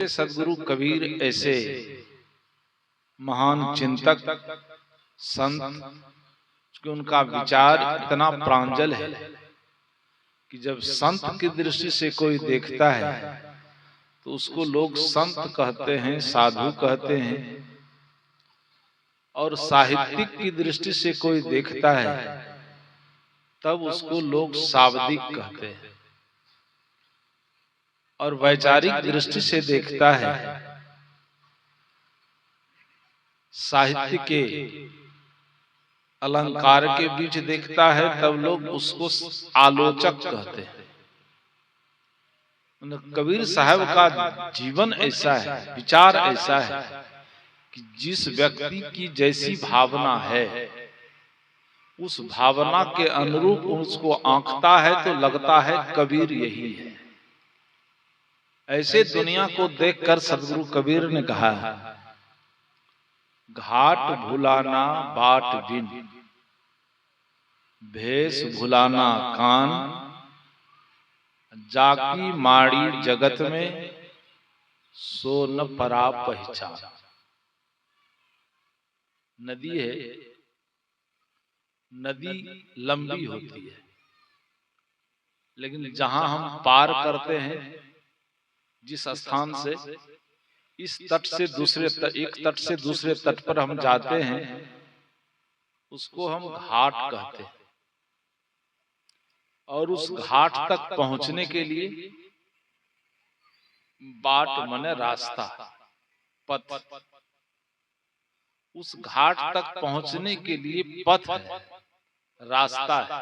सदगुरु कबीर ऐसे महान चिंतक संत कि उनका विचार इतना प्रांजल है कि जब संत की दृष्टि से कोई देखता है तो उसको लोग संत कहते हैं, साधु कहते हैं, और साहित्यिक की दृष्टि से कोई देखता है तब उसको लोग शाब्दिक कहते हैं, और वैचारिक दृष्टि से देखता है, साहित्य के अलंकार के बीच देखता है तब लोग उसको आलोचक कहते हैं। कबीर साहब का जीवन ऐसा है, विचार ऐसा है कि जिस व्यक्ति की जैसी भावना है उस भावना के अनुरूप उसको आंकता है तो लगता है कबीर यही है। ऐसे दुनिया को देखकर सदगुरु कबीर ने कहा, घाट भुलाना बाट बिन, भेष भुलाना कान, जाकी माड़ी जगत में सो न परा पहचान। नदी है, नदी लंबी होती है, लेकिन जहां हम पार करते हैं, जिस स्थान से इस तट से दूसरे एक तट से दूसरे तट पर हम जाते हैं उसको हम घाट कहते हैं, और उस घाट तक पहुंचने के लिए बाट माने रास्ता, पथ, उस घाट तक पहुंचने के लिए पथ है, रास्ता है।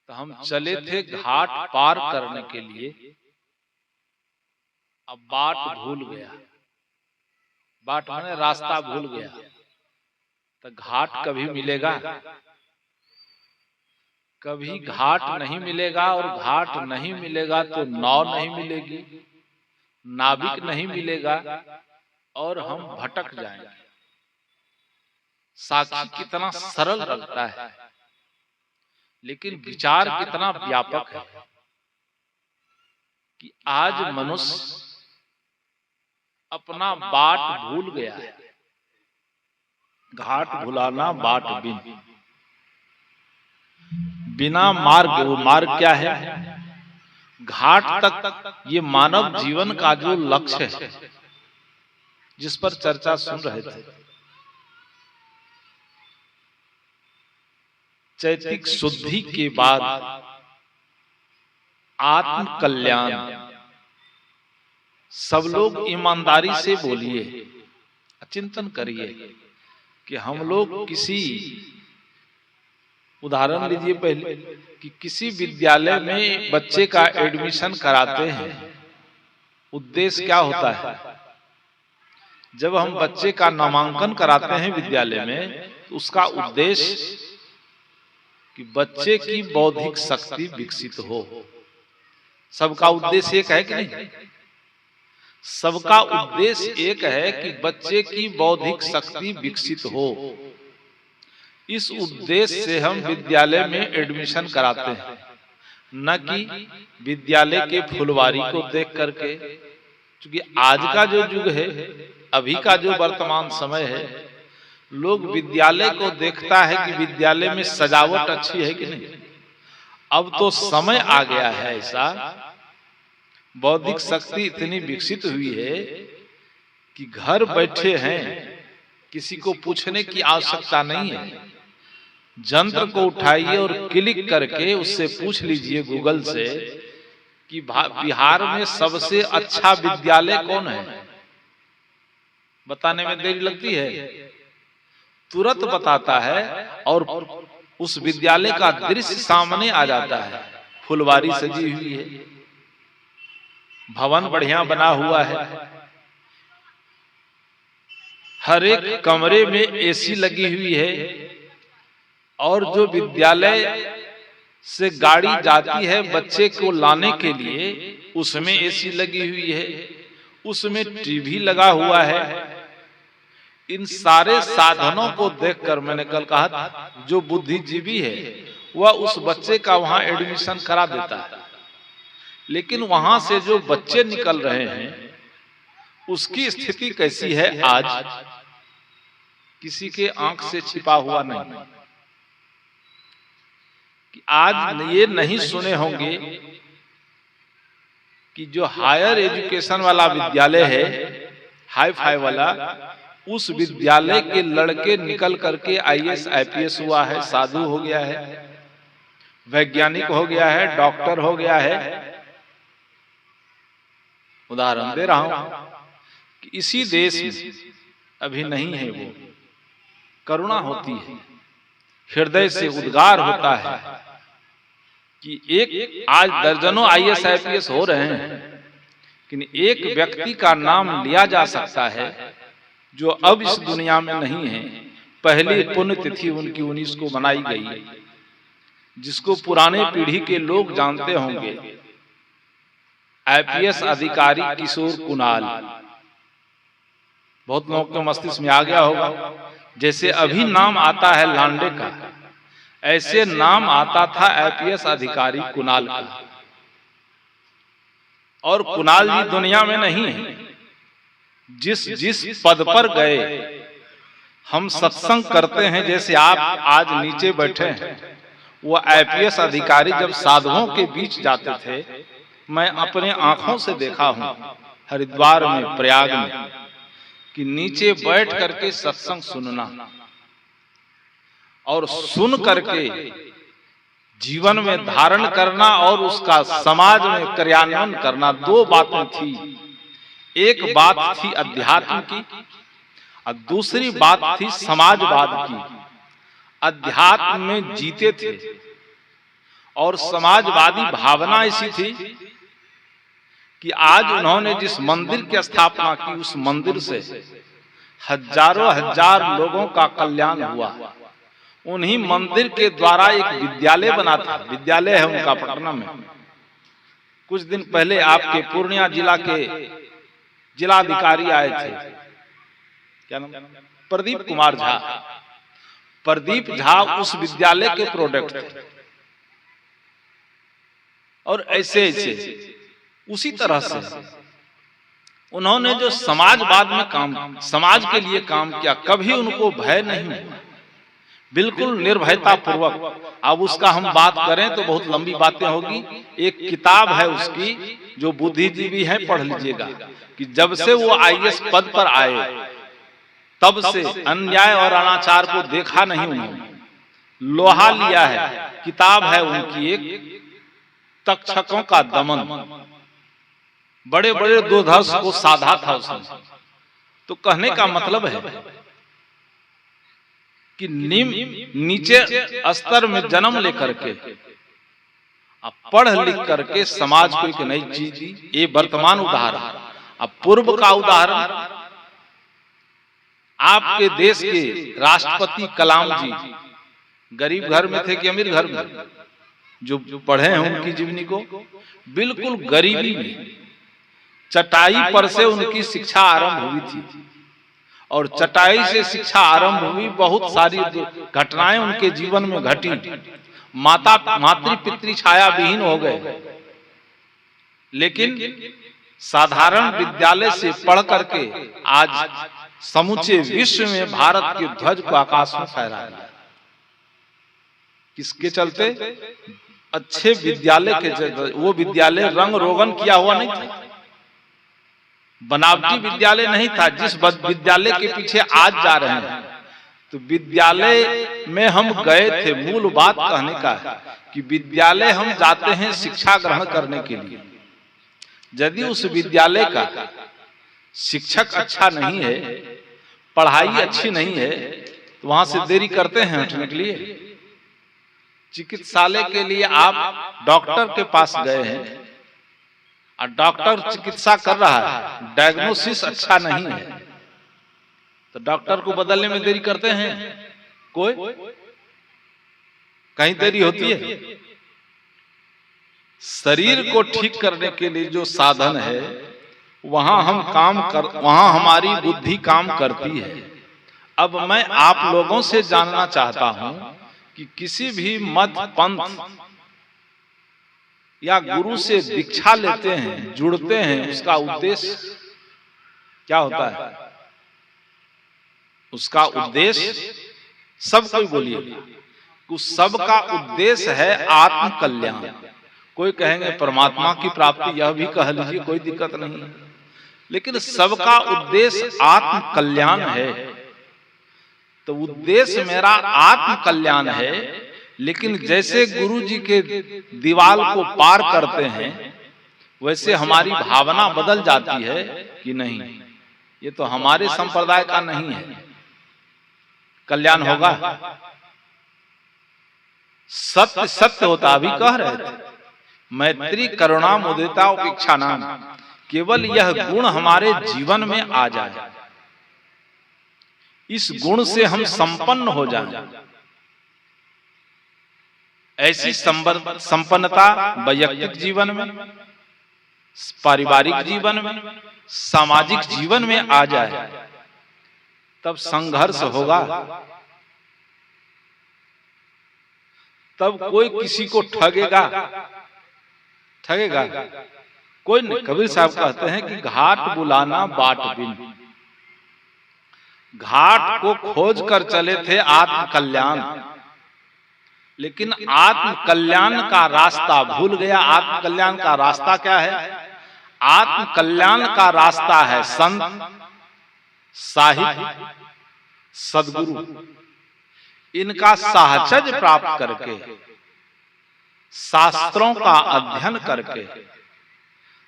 तो हम चले थे घाट पार करने के लिए, अब बाट भूल गया, बाट माने रास्ता भूल गया, तो घाट कभी मिलेगा? कभी घाट नहीं मिलेगा, और घाट नहीं मिलेगा तो नाव नहीं मिलेगी, नाविक नहीं मिलेगा, और हम भटक जाएंगे। साक्षी कितना सरल लगता है, लेकिन विचार कितना व्यापक है कि आज मनुष्य अपना बाट भूल गया है। घाट भुलाना बाट बिन, बिना मार्ग, वो मार्ग क्या है? घाट तक ये मानव जीवन का जो लक्ष्य है जिस पर चर्चा सुन रहे थे, चैतिक शुद्धि के बाद आत्म कल्याण। सब लोग ईमानदारी से बोलिए, चिंतन करिए कि हम लोग किसी, उदाहरण लीजिए पहले कि किसी विद्यालय में बच्चे का एडमिशन कराते हैं, उद्देश्य क्या होता है? जब हम बच्चे का नामांकन कराते हैं विद्यालय में तो उसका उद्देश्य कि बच्चे की बौद्धिक शक्ति विकसित हो। सबका उद्देश्य एक है कि नहीं? सबका उद्देश्य एक है कि बच्चे की बौद्धिक शक्ति विकसित हो। इस उद्देश्य से हम विद्यालय में एडमिशन कराते हैं, न कि विद्यालय के फुलवारी को देख करके। क्योंकि आज का जो युग है, अभी का जो वर्तमान समय है, लोग विद्यालय को देखता है कि विद्यालय में सजावट अच्छी है कि नहीं। अब तो समय आ गया है ऐसा, बौद्धिक शक्ति इतनी विकसित हुई है कि घर बैठे हैं, किसी को पूछने की आवश्यकता नहीं है। यंत्र को उठाइए और क्लिक करके उससे पूछ लीजिए गूगल से कि बिहार में सबसे अच्छा विद्यालय कौन है। बताने में देरी लगती है, तुरंत बताता है, और उस विद्यालय का दृश्य सामने आ जाता है। फुलवारी सजी हुई है, भवन बढ़िया बना हुआ है, हर एक कमरे में एसी लगी हुई है, और जो विद्यालय से गाड़ी जाती है बच्चे को लाने के लिए उसमें एसी लगी हुई है, उसमें टीवी लगा हुआ है। इन सारे साधनों को देखकर मैंने कल कहा था, जो बुद्धिजीवी है वह उस बच्चे का वहां एडमिशन करा देता है। लेकिन वहां से जो बच्चे निकल रहे हैं उसकी स्थिति कैसी है आज, किसी के आंख से छिपा हुआ नहीं। कि आज ये नहीं सुने होंगे कि जो हायर एजुकेशन वाला विद्यालय है, हाई फाई वाला, उस विद्यालय के लड़के निकल करके आईएएस आईपीएस हुआ है, साधु हो गया है, वैज्ञानिक हो गया है, डॉक्टर हो गया है। उदाहरण दे रहा हूं कि इसी देश में अभी नहीं है वो, करुणा होती है, हृदय से उद्गार होता है कि एक आज दर्जनों आईएएस आईपीएस हो रहे हैं, लेकिन एक व्यक्ति का नाम लिया जा सकता है जो अब इस दुनिया में नहीं है। पहली पुण्यतिथि उनकी 19 को मनाई गई, जिसको पुराने पीढ़ी के लोग जानते होंगे, आईपीएस अधिकारी किशोर कुणाल। बहुत लोगों के मस्तिष्क में आ गया होगा, जैसे अभी नाम आता है लांडे का, ऐसे नाम आता था आईपीएस अधिकारी कुणाल का। और कुणाल जी दुनिया में नहीं है। जिस पद पर गए, हम सत्संग करते हैं, जैसे आप आज नीचे बैठे हैं, वो आईपीएस अधिकारी जब साधुओं के बीच जाते थे, मैं अपने आंखों से देखा हूं हरिद्वार में, प्रयाग में, कि नीचे बैठ करके सत्संग सुनना और सुन करके जीवन में धारण करना और उसका समाज में क्रियान्वयन करना। दो बातें थी, एक बात थी अध्यात्म की और दूसरी बात थी समाजवाद की। अध्यात्म में जीते थे और समाजवादी भावना ऐसी थी कि आज उन्होंने जिस मंदिर की स्थापना की, उस मंदिर से हजारों हजार लोगों का कल्याण हुआ। उन्हीं मंदिर के द्वारा एक विद्यालय बना था, विद्यालय है उनका पटना में। कुछ दिन पहले आपके पूर्णिया जिला के जिलाधिकारी आए थे, क्या नाम, प्रदीप कुमार झा। प्रदीप झा उस विद्यालय के प्रोडक्ट थे। और ऐसे ऐसे उसी तरह से उन्होंने जो समाजवाद में काम, समाज के लिए काम किया, कभी उनको भय नहीं हुआ, बिल्कुल निर्भयता पूर्वक। अब उसका हम बात करें तो बहुत लंबी बातें होगी। एक किताब है उसकी, जो बुद्धिजीवी है, पढ़ लीजिएगा, कि जब से वो आईएएस पद पर आए तब से अन्याय और अनाचार को देखा नहीं उन्होंने, लोहा लिया है। किताब है उनकी एक, तक्षकों का दमन, बड़े बड़े दुर्धर्ष को साधा था उसने। तो कहने का मतलब है कि नीचे स्तर में जन्म लेकर के पढ़ लिख करके समाज को एक नई चीज दी। ये वर्तमान उदाहरण। अब पूर्व का उदाहरण, आपके देश के राष्ट्रपति कलाम जी गरीब घर में थे कि अमीर घर में? जो पढ़े हैं उनकी जीवनी को, बिल्कुल गरीबी में चटाई पर से उनकी शिक्षा आरंभ हुई थी। और चटाई से शिक्षा आरंभ हुई, बहुत सारी घटनाएं उनके जीवन में घटी। मातृ पितृ छाया विहीन हो गए, लेकिन साधारण विद्यालय से पढ़ करके आज समूचे विश्व में भारत के ध्वज को आकाश में फहरा दिया। किसके चलते? अच्छे विद्यालय के चलते। वो विद्यालय रंग रोगन किया हुआ नहीं था, बनावटी विद्यालय नहीं था। जिस विद्यालय के पीछे आज जा रहे हैं, तो विद्यालय में हम गए थे। मूल बात कहने का है कि विद्यालय हम जाते हैं शिक्षा ग्रहण करने के लिए। यदि उस विद्यालय का शिक्षक अच्छा नहीं है, पढ़ाई अच्छी नहीं है, तो वहां से देरी करते हैं हटने के लिए। चिकित्सालय के लिए आप डॉक्टर के पास गए हैं और डॉक्टर चिकित्सा कर रहा है, डायग्नोसिस अच्छा नहीं है, तो डॉक्टर को बदलने में देरी करते हैं? कोई कहीं देरी होती है? शरीर को ठीक करने के लिए जो साधन है, वहां हमारी बुद्धि काम करती है। अब मैं आप लोगों से जानना चाहता हूं कि किसी भी मत पंथ या गुरु से दीक्षा लेते हैं, जुड़ते हैं, उसका उद्देश्य क्या होता है? उसका उद्देश्य, सब कोई बोलिए, उस सब का उद्देश्य है आत्म कल्याण। कोई कहेंगे परमात्मा की प्राप्ति, यह भी कह लीजिए, कोई दिक्कत नहीं है, लेकिन सबका उद्देश्य आत्म कल्याण है। तो उद्देश्य मेरा आत्म कल्याण है, लेकिन जैसे गुरु जी के दीवाल को पार करते हैं वैसे हमारी भावना बदल जाती है कि नहीं, ये तो हमारे संप्रदाय का नहीं है, कल्याण होगा। सत्य सत्य होता, अभी कह रहे थे, मैत्री करुणा मुदिता उपेक्षा नाम, केवल यह गुण हमारे जीवन में आ जाए, इस गुण से हम संपन्न हो जाएं। ऐसी संपन्नता वैयक्तिक जीवन में, पारिवारिक जीवन में, सामाजिक जीवन में आ जाए, तब संघर्ष होगा, तब कोई किसी को ठगेगा कोई नहीं। कबीर साहब कहते हैं कि घाट बुलाना बाट बिन, घाट को खोज कर चले थे आत्म कल्याण, लेकिन आत्म कल्याण का रास्ता भूल गया। आत्म कल्याण का रास्ता क्या है? आत्म कल्याण का रास्ता है संत, साहित्य, सद्गुरु, इनका साहचर्य प्राप्त करके, शास्त्रों का अध्ययन करके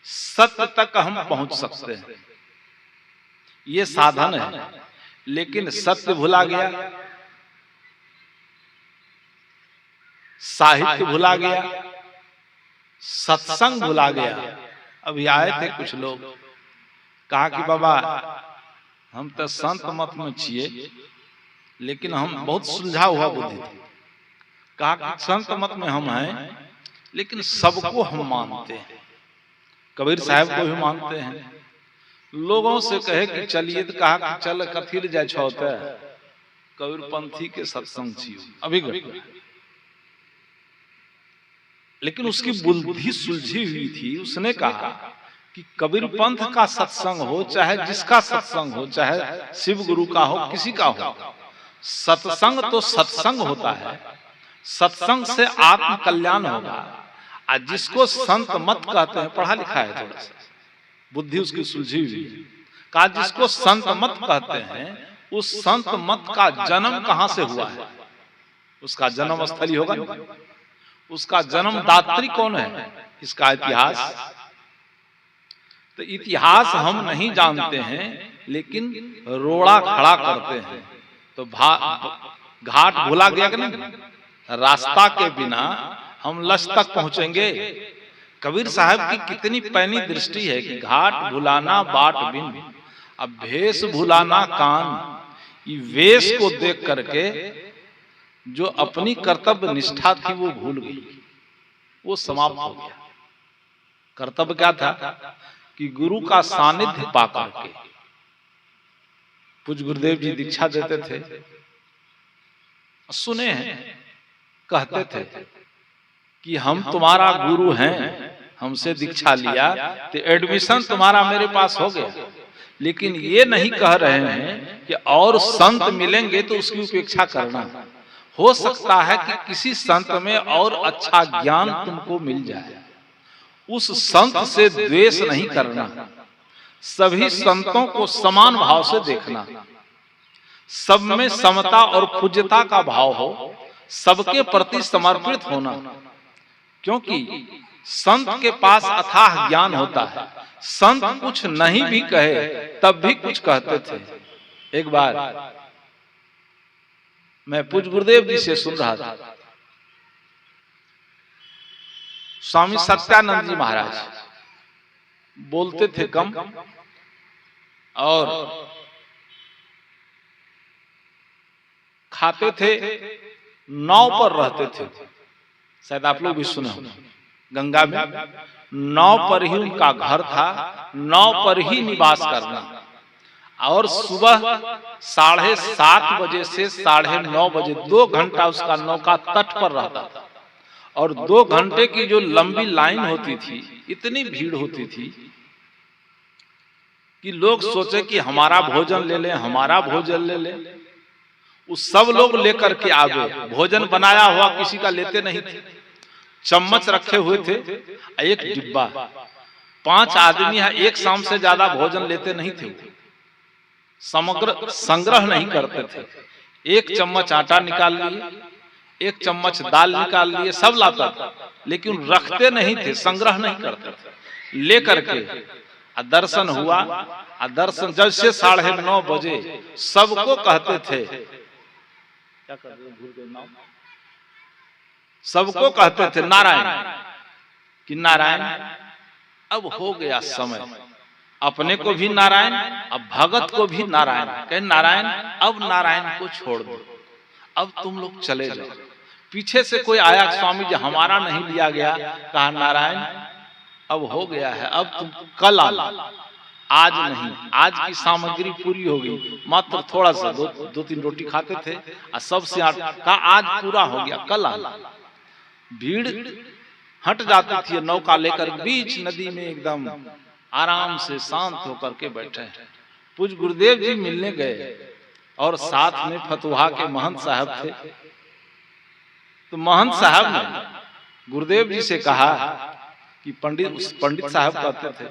सत्य तक हम पहुंच सकते हैं। ये साधन है, लेकिन सत्य भुला गया, साहित्य भुला गया, सत्संग भुला गया। अभी आए थे कुछ लोग, कहा कि बाबा हम तो संत मत में छिए, लेकिन हम बहुत सुलझा हुआ बुद्धि थी। कहा कि संत मत में हम हैं, लेकिन सबको हम मानते हैं, कबीर साहब को भी मानते हैं। लोगों से कहे कि चलिए, तो कहा कि चल कथी जाए छोते, कबीर पंथी के सत्संग छियो अभी। लेकिन उसकी बुद्धि सुलझी हुई थी। उसने कहा कि कबीर पंथ का सत्संग हो, चाहे जिसका सत्संग हो, चाहे शिव गुरु का हो, किसी का हो, सत्संग तो सत्संग होता है। सत्संग से आत्म कल्याण होगा। आज जिसको संत मत कहते हैं, पढ़ा लिखा है थोड़ा सा, बुद्धि उसकी सुलझी हुई है, कहा जिसको संत मत कहते हैं, उस संत मत का जन्म कहां से हुआ है? उसका जन्म स्थली होगा, उसका जन्मदात्री कौन है? इसका इतिहास। तो इतिहास हम नहीं जानते हैं, लेकिन रोड़ा खड़ा करते हैं। तो घाट भुला गया कि नहीं? रास्ता के बिना हम लक्ष्य तक पहुंचेंगे। कबीर साहब की कितनी पैनी दृष्टि है कि घाट भुलाना बाट बिन, अब भेष भुलाना कान। ये वेश को देख करके जो अपनी कर्तव्य निष्ठा थी वो भूल गई, वो समाप्त हो गया। कर्तव्य क्या था? कि गुरु का सानिध्य पा करके, पूज्य गुरुदेव जी दीक्षा देते थे, सुने हैं, कहते थे कि हम तुम्हारा गुरु हैं, हमसे दीक्षा लिया तो एडमिशन तुम्हारा मेरे पास हो गया। लेकिन ये नहीं कह रहे हैं कि और संत मिलेंगे तो उसकी उपेक्षा करना। हो सकता है कि किसी संत में और अच्छा ज्ञान तुमको मिल जाए, उस संत से द्वेष नहीं करना, सभी संतों को समान भाव से देखना, सब में समता और पूज्यता का भाव हो, सबके प्रति समर्पित होना। क्योंकि संत के पास अथाह ज्ञान होता है। संत कुछ नहीं भी कहे तब भी कुछ कहते थे। एक बार मैं पूज्य गुरुदेव जी से सुन रहा था, स्वामी सत्यानंद जी महाराज बोलते थे कम और खाते थे, नाव पर रहते थे। शायद आप लोग भी सुने होंगे, गंगा में नाव पर ही उनका घर था, नाव पर ही निवास करना। और सुबह 7:30 बजे से 9:30 बजे 2 घंटा उसका नौका तट पर रहता था। और 2 घंटे की जो लंबी लाइन होती थी, इतनी भीड़ होती थी कि लोग सोचे कि हमारा भोजन ले लें, हमारा भोजन ले लें। उस सब लोग लेकर के आवे, भोजन बनाया हुआ किसी का लेते नहीं थे। चम्मच रखे हुए थे, एक डिब्बा, 5 आदमी है, एक शाम से ज्यादा भोजन लेते नहीं थे। समग्र संग्रह नहीं करते थे। एक चम्मच आटा निकाल लिए, एक चम्मच दाल निकाल लिए, सब लाता था, लेकिन रखते नहीं थे, संग्रह नहीं करते थे। लेकर के दर्शन हुआ। दर्शन जब से 9:30 बजे सबको कहते थे, क्या कर रहे भूल गए नाम, सबको कहते थे नारायण, कि नारायण अब हो गया समय, अपने को भी नारायण, अब भगत को भी नारायण। कहे नारायण अब नारायण को छोड़ दो, अब तुम लोग चले जाओ। पीछे से कोई आया, स्वामी जी हमारा नहीं लिया गया। कहा नारायण अब हो गया है, अब तुम कल आना, आज नहीं। आज की सामग्री पूरी हो गई, मात्र थोड़ा सा 2-3 रोटी खाते थे और सबसे कहा आज पूरा हो गया, कल आना। भीड़ हट जाती थी, नौका लेकर बीच नदी में एकदम आराम से शांत होकर के बैठे हैं। पूज्य गुरुदेव जी मिलने गए और साथ में फतुहा के महंत साहब थे। तो महंत साहब ने गुरुदेव जी से कहा कि पंडित साहब कहते थे,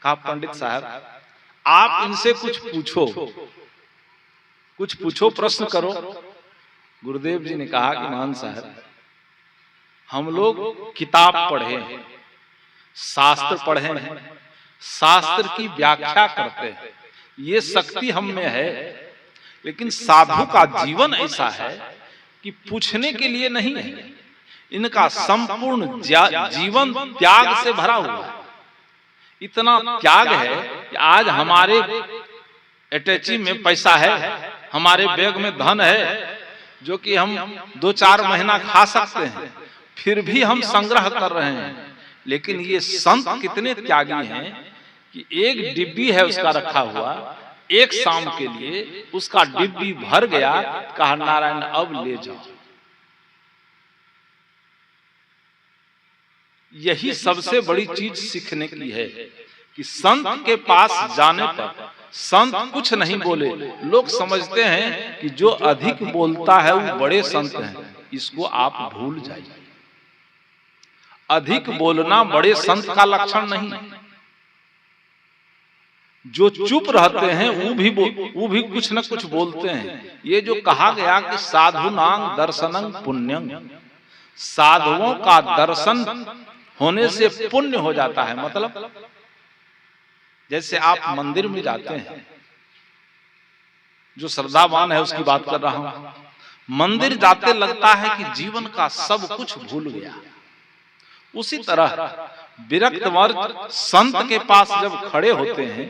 कहा पंडित साहब आप इनसे कुछ पूछो, प्रश्न करो। गुरुदेव जी ने कहा कि महंत साहब हम लोग किताब पढ़े हैं, शास्त्र पढ़े हैं, शास्त्र की व्याख्या करते हैं, ये शक्ति हम में है। लेकिन साधु का जीवन ऐसा है कि पूछने के लिए नहीं है, इनका संपूर्ण जीवन त्याग से भरा हुआ है। इतना त्याग है कि आज हमारे अटैची में पैसा है, हमारे बैग में धन है, जो कि हम 2-4 महीना खा सकते हैं, फिर भी हम संग्रह कर रहे हैं। लेकिन ये संत कितने त्यागी हैं कि एक डिब्बी है उसका रखा हुआ, एक शाम के लिए उसका डिब्बी भर गया, कहा नारायण अब ले जाओ। यही सबसे बड़ी चीज सीखने की है कि संत के पास जाने पर संत कुछ नहीं बोले। लोग समझते हैं कि जो अधिक बोलता है वो बड़े संत हैं, इसको आप भूल जाइए। अधिक बोलना बड़े संत का लक्षण नहीं। जो चुप रहते हैं वो भी कुछ न कुछ बोलते हैं। ये जो कहा गया कि साधुनां दर्शनं पुण्यं, साधुओं का दर्शन होने से पुण्य हो जाता है। मतलब जैसे आप मंदिर में जाते हैं, जो श्रद्धावान है उसकी बात कर रहा हूं, मंदिर जाते लगता है कि जीवन का सब कुछ भूल गया। उसी तरह विरक्त वर्ग संत के पास जब खड़े होते हैं,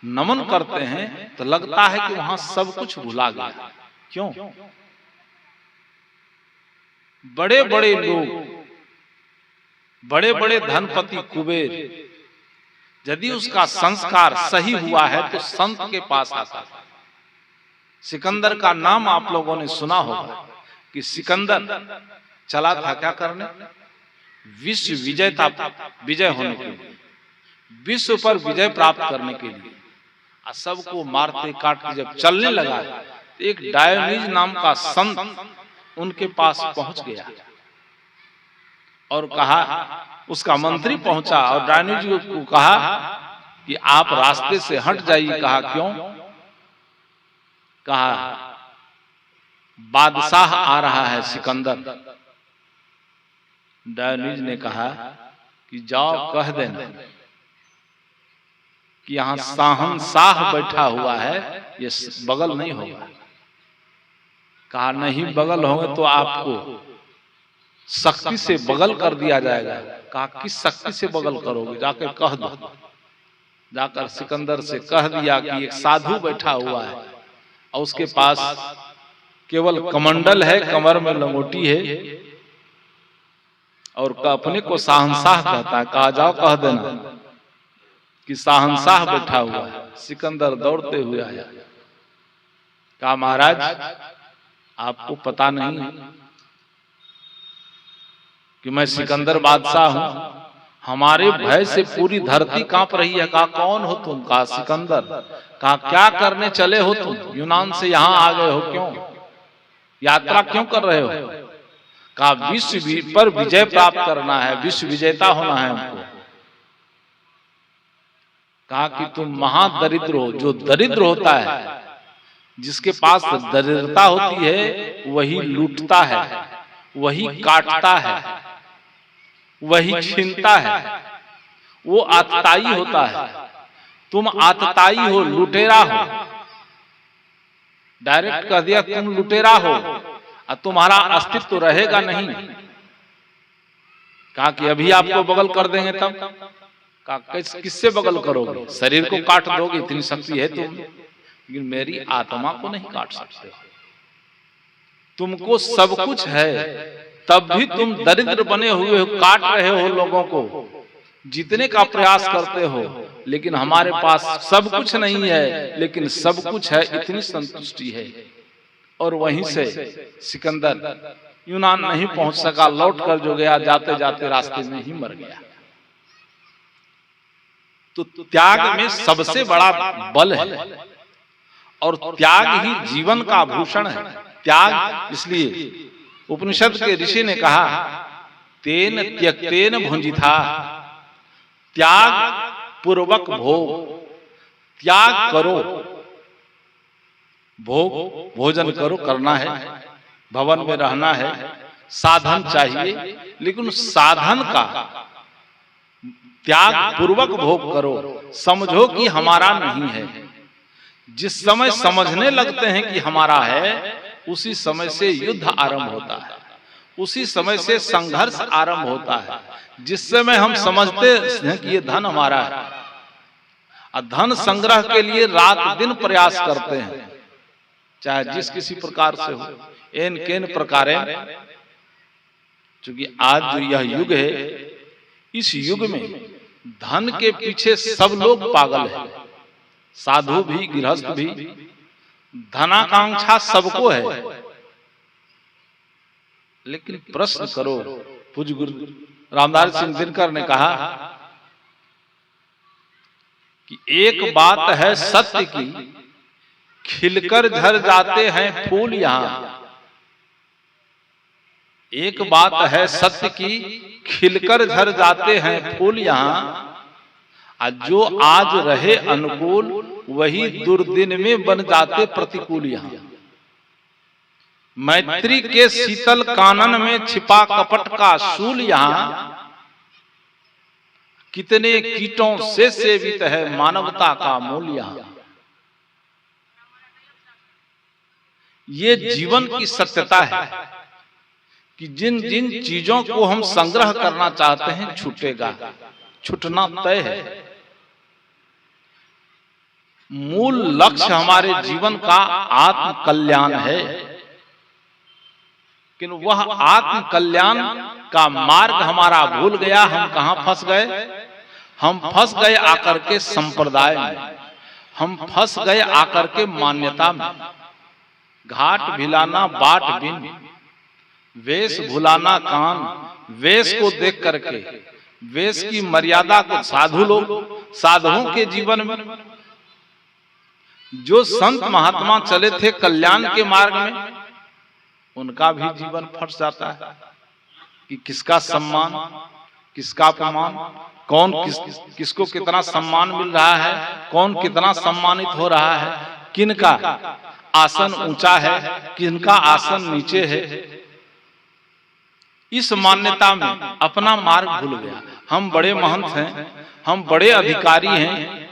नमन करते हैं, तो लगता है कि वहां सब कुछ भुला गया। क्यों? बड़े बड़े लोग, बड़े बड़े धनपति कुबेर, यदि उसका संस्कार सही हुआ है तो संत के पास आता है। सिकंदर का नाम आप लोगों ने सुना होगा कि सिकंदर चला था क्या करने? विश्व विजय होने के लिए, विश्व पर विजय प्राप्त करने के लिए। सबको मारते काटते जब चलने लगा, तो एक डायोनिज नाम का संत उनके पास पहुंच गया और कहा, उसका मंत्री पहुंचा और डायोनिज को कहा कि आप रास्ते से हट जाइए। कहा क्यों? कहा बादशाह आ रहा है सिकंदर। डायोनिज ने कहा कि जाओ कह देना कि यहाँ शहंशाह बैठा हुआ है, ये बगल नहीं होगा। कहा नहीं बगल होंगे तो आपको शक्ति से बगल कर दिया जाएगा। कहा किस शक्ति से बगल करोगे? जाकर कह दो। जाकर सिकंदर से कह दिया कि एक साधु बैठा हुआ है और उसके पास केवल कमंडल है, कमर में लंगोटी है और अपने को शहंशाह कहता है। कहा जाओ कह देना कि शहंशाह बैठा हुआ है। सिकंदर दौड़ते हुए आया। कहा महाराज आपको पता नहीं कि मैं सिकंदर बादशाह हूं, हमारे भय से पूरी धरती कांप रही है। कहा कौन हो तुम? कहा सिकंदर। कहा क्या करने चले हो तुम? यूनान से यहाँ आ गए हो, क्यों यात्रा क्यों कर रहे हो? कहा विश्व पर विजय प्राप्त करना है, विश्व विजेता होना है हमको। कहा कि तुम महादरिद्र हो। जो दरिद्र होता है, जिसके पास दरिद्रता होती है, वही लूटता है, वही काटता है, वही छीनता है, वो आतताई होता है। तुम आतताई हो, लुटेरा हो। डायरेक्ट कह दिया तुम लुटेरा हो और तुम्हारा अस्तित्व तो रहेगा नहीं। कहा कि अभी आपको बगल कर देंगे तब। कहा किससे बगल करोगे? शरीर को काट दोगे, इतनी शक्ति है तुम, लेकिन मेरी आत्मा को नहीं काट सकते। तुमको सब कुछ है, तब भी तुम दरिद्र बने हुए हो, काट रहे हो लोगों को, जीतने का प्रयास करते हो। लेकिन हमारे पास सब कुछ नहीं है, लेकिन सब कुछ है, इतनी संतुष्टि है। और वहीं से सिकंदर यूनान नहीं पहुंच सका, लौट कर जो गया, जाते जाते रास्ते में ही मर गया। तो त्याग में सबसे बड़ा बल है, और त्याग ही जीवन का आभूषण है। त्याग, इसलिए उपनिषद के ऋषि ने कहा तेन त्यक्तेन भुंजिथा, त्याग पूर्वक भोग। त्याग करो, भोग भोजन करो, करना है, भवन में रहना है, साधन चाहिए, लेकिन साधन का त्याग पूर्वक भोग करो। समझो कि हमारा नहीं है। जिस समय समझने लगते हैं कि हमारा है, उसी समय से युद्ध आरंभ होता है, उसी समय से संघर्ष आरंभ होता है। जिस समय हम समझते हैं कि ये धन हमारा है, और धन संग्रह के लिए रात दिन प्रयास करते हैं, चाहे जिस किसी प्रकार से हो, एन केन प्रकारे। क्योंकि आज जो यह युग है, इस युग में धन के पीछे सब लोग पागल हैं, साधु भी, गृहस्थ भी। धनाकांक्षा सबको है, लेकिन प्रश्न करो। पूज्य गुरु रामदास सिंह दिनकर ने कहा कि एक बात है सत्य की, खिलकर झड़ जाते हैं फूल यहां। एक बात है सत्य की, खिलकर झड़ जाते हैं फूल यहां। जो आज रहे अनुकूल, वही दुर्दिन में बन जाते प्रतिकूल यहां। मैत्री के शीतल कानन में छिपा कपट का शूल यहां। कितने कीटों से सेवित है मानवता का मूल यहां। ये जीवन की सत्यता है कि जिन जिन चीजों को हम संग्रह करना चाहते हैं, छूटेगा, छूटना तय है। मूल लक्ष्य हमारे जीवन का आत्म कल्याण है, लेकिन वह आत्म कल्याण का मार्ग हमारा भूल गया। हम कहां फंस गए? हम फंस गए आकर के संप्रदाय में, हम फंस गए आकर के मान्यता में। घाट भिलाना बाट बिन, वेश भुलाना कान। वेश को देख करके, वेश की मर्यादा को, साधु लोग, साधुओं के जीवन में जो संत महात्मा चले थे कल्याण के मार्ग में, उनका भी जीवन फंस जाता है कि किसका सम्मान, किसका अपमान, कौन किसको कितना सम्मान मिल रहा है, कौन कितना सम्मानित हो रहा है, किनका आसन ऊंचा है, किनका आसन नीचे है। इस मान्यता में अपना मार्ग भूल गया। हम बड़े महंत हैं, हम बड़े अधिकारी हैं।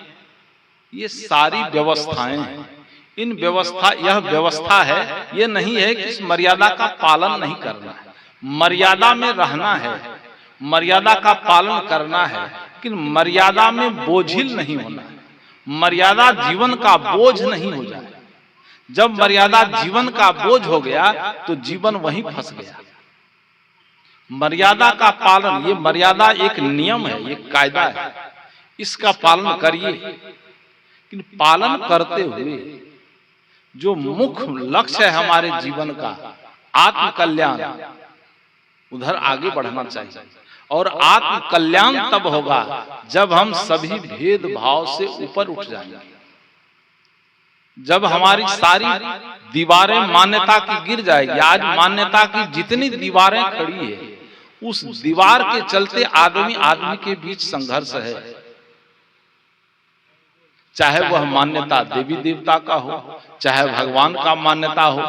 ये सारी व्यवस्थाएं हैं। इन व्यवस्था, यह व्यवस्था है, ये नहीं है कि इस मर्यादा का पालन नहीं करना है। मर्यादा में रहना है, मर्यादा का पालन करना है, लेकिन मर्यादा में बोझिल नहीं होना है। मर्यादा जीवन का बोझ नहीं हो जाए। जब मर्यादा जीवन का बोझ हो गया तो जीवन वहीं फंस गया। मर्यादा का पालन, ये मर्यादा एक नियम है, एक कायदा है, इसका पालन करिए। लेकिन पालन करते हुए जो मुख्य लक्ष्य है हमारे जीवन का, आत्म कल्याण, उधर आगे बढ़ना चाहिए। और आत्म कल्याण तब होगा जब हम सभी भेदभाव से ऊपर उठ जाएंगे, जब हमारी सारी दीवारें मान्यता की गिर जाएगी। आज मान्यता की जितनी दीवारें खड़ी है, उस दीवार के चलते आदमी आदमी के बीच संघर्ष है, चाहे वह मान्यता देवी देवता का हो, चाहे भगवान का मान्यता हो,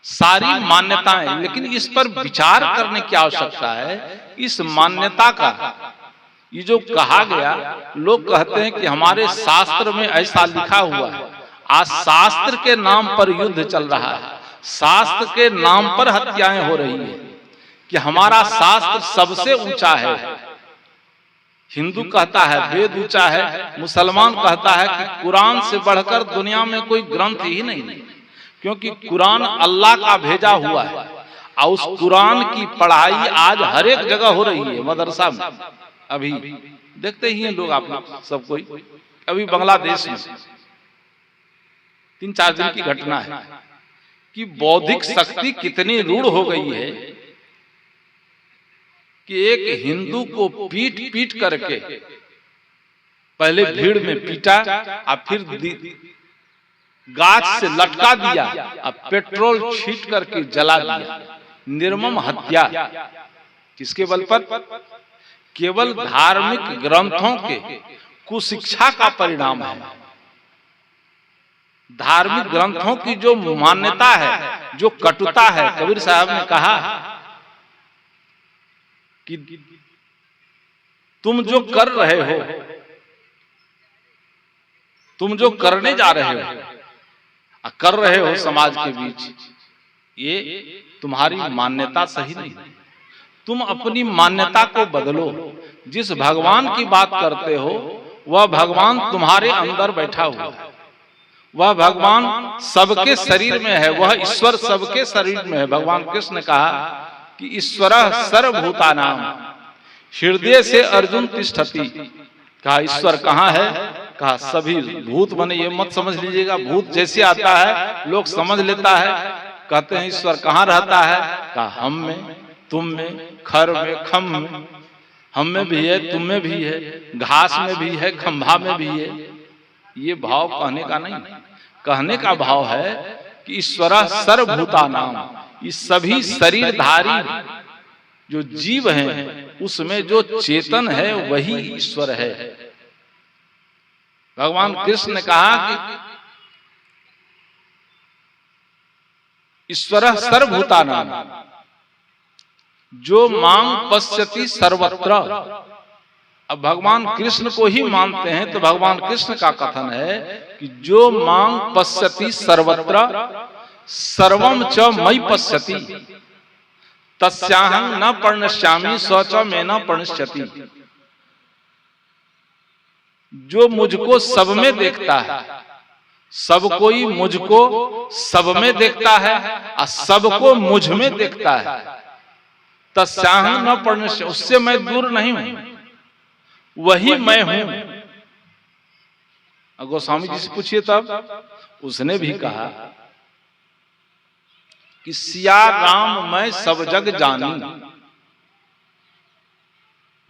सारी मान्यताएं। लेकिन इस पर विचार करने की आवश्यकता है। इस मान्यता का ये जो कहा गया, लोग कहते हैं कि हमारे शास्त्र में ऐसा लिखा हुआ है। आज शास्त्र के नाम पर युद्ध चल रहा है, शास्त्र के नाम पर हत्याएं हो रही है कि हमारा शास्त्र सबसे ऊंचा है। हिंदू कहता है वेद ऊंचा है, मुसलमान कहता है कि कुरान से बढ़कर दुनिया में कोई ग्रंथ ही नहीं है, क्योंकि कुरान अल्लाह का भेजा हुआ है। और उस कुरान की पढ़ाई आज हर एक जगह हो रही है, मदरसा में। अभी देखते ही हैं लोग, आप सब कोई। अभी बांग्लादेश में 3-4 दिन की घटना है कि बौद्धिक शक्ति कितनी रूढ़ हो गई है कि एक हिंदू को पीट पीट करके पहले भीड़ में पीटा, और फिर गाछ से लटका दिया, और पेट्रोल छींट करके जला दिया। निर्मम हत्या। किसके बल पर? केवल धार्मिक ग्रंथों के कुशिक्षा का परिणाम है। धार्मिक ग्रंथों की जो मान्यता है, जो कटुता है, कबीर साहब ने कहा कि तुम जो कर रहे हो, तुम जो करने जा रहे हो, कर रहे हो समाज के बीच, ये तुम्हारी मान्यता सही नहीं। तुम अपनी मान्यता को बदलो। जिस भगवान की बात करते हो, वह भगवान तुम्हारे अंदर बैठा हुआ है। वह भगवान सबके शरीर में है, वह ईश्वर सबके शरीर में है। भगवान कृष्ण ने कहा कि ईश्वरः सर्वभूतानां हृदय से अर्जुन तिष्ठति। कहा ईश्वर कहाँ है? कहा सभी भूत बने। ये मत समझ लीजिएगा भूत जैसे आता है लोग समझ लेता है, कहते हैं ईश्वर कहाँ रहता है? कहा हम में, तुम में, खर में, खम में। हम में भी है, तुम में भी है, घास में भी है, खंभा में भी है। ये भाव कहने का नहीं, कहने का भाव है कि ईश्वरः सर्वभूतानां, इस सभी शरीरधारी जो जीव हैं उसमें जो चेतन है वही ईश्वर है। भगवान कृष्ण ने कहा कि ईश्वरः सर्वभूतानां जो मां पश्यति सर्वत्र। अब भगवान कृष्ण को ही मानते हैं तो भगवान कृष्ण का कथन है कि जो मां पश्यति सर्वत्र सर्वम च मयि पश्यति तस्याहं न प्रणश्यामि स च मे न प्रणश्यति। जो मुझको सब में देखता है, सब कोई मुझको सब में देखता है और सबको मुझ में देखता है, तस्याहं न प्रणश्यामि, उससे मैं दूर नहीं हूं, वही मैं हूं। गोस्वामी जी से पूछिए तब, उसने भी कहा कि सिया राम मैं सब जग जानी।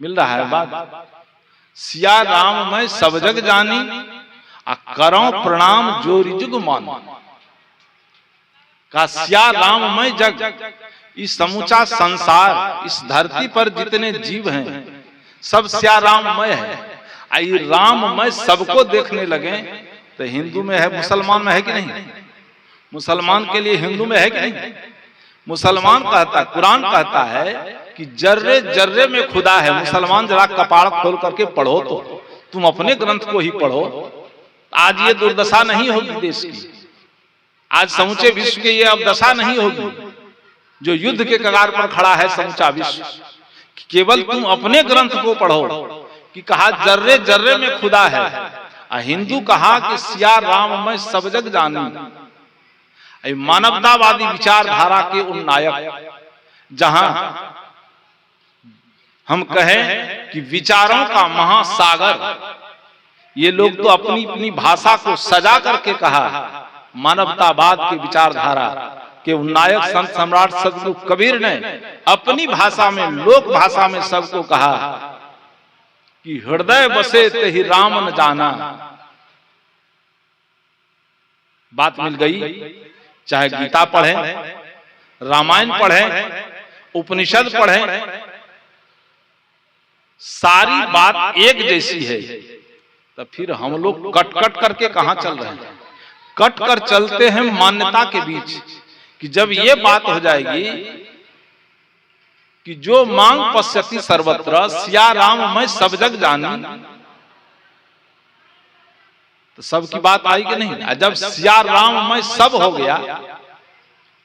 मिल रहा है बात? सिया राम मैं सब जग जानी, आ करो प्रणाम जोरी जुग मान। का सिया राम मैं जग, इस समूचा संसार, इस धरती पर जितने जीव हैं सब सिया राममय है। आई राममय सबको देखने लगे तो हिंदू में है, मुसलमान में है कि नहीं? मुसलमान के लिए हिंदू में है कि नहीं? मुसलमान कहता, कुरान कहता है कि जर्रे जर्रे में खुदा है। मुसलमान जरा कपाड़ खोल करके पढ़ो तो, तुम अपने ग्रंथ को ही पढ़ो। आज ये दुर्दशा नहीं होगी देश की, आज समूचे विश्व की ये अब दशा नहीं होगी जो युद्ध के कगार पर खड़ा है समूचा विश्व। केवल तुम अपने ग्रंथ को पढ़ो कि कहा जर्रे जर्रे में खुदा है, हिंदू कहा कि सिया राम मैं सब जग जानी। मानवतावादी विचारधारा के उन नायक, जहां हम कहें कि विचारों का महासागर, ये लोग तो अपनी अपनी भाषा को सजा करके कहा मानवतावाद की विचारधारा, कि नायक संत सम्राट सदगुरु कबीर ने अपनी भाषा में, लोक भाषा में सबको कहा कि हृदय बसे तेहि राम न जाना। बात मिल गई। चाहे गीता पढ़ें, रामायण पढ़ें, उपनिषद पढ़ें, सारी बात एक जैसी है। तो फिर हम लोग कट कट करके कहां चल रहे हैं? कट कर चलते हैं मान्यता के बीच कि जब ये बात हो जाएगी कि जो मांग पश्यति सर्वत्र सिया राम मैं सब जग जानी, तो सबकी बात आई कि नहीं? जब सिया राम मैं सब हो गया,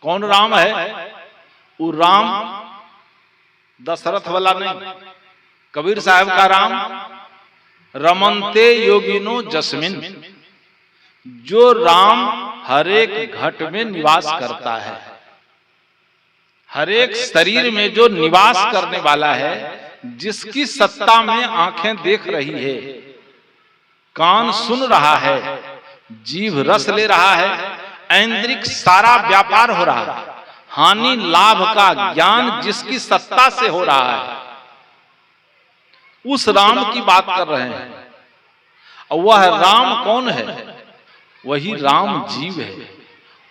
कौन राम है? वो राम दशरथ वाला नहीं, कबीर साहब का राम रमनते योगिनो जस्मिन, जो राम हर एक घट में निवास करता है, हर एक शरीर में जो निवास करने वाला है, जिसकी सत्ता में आंखें देख रही है, कान सुन रहा है, जीभ रस ले रहा है, ऐन्द्रिक सारा व्यापार हो रहा है, हानि लाभ का ज्ञान जिसकी सत्ता से हो रहा है, उस राम की बात कर रहे हैं। और वह राम कौन है? वही राम जीव है।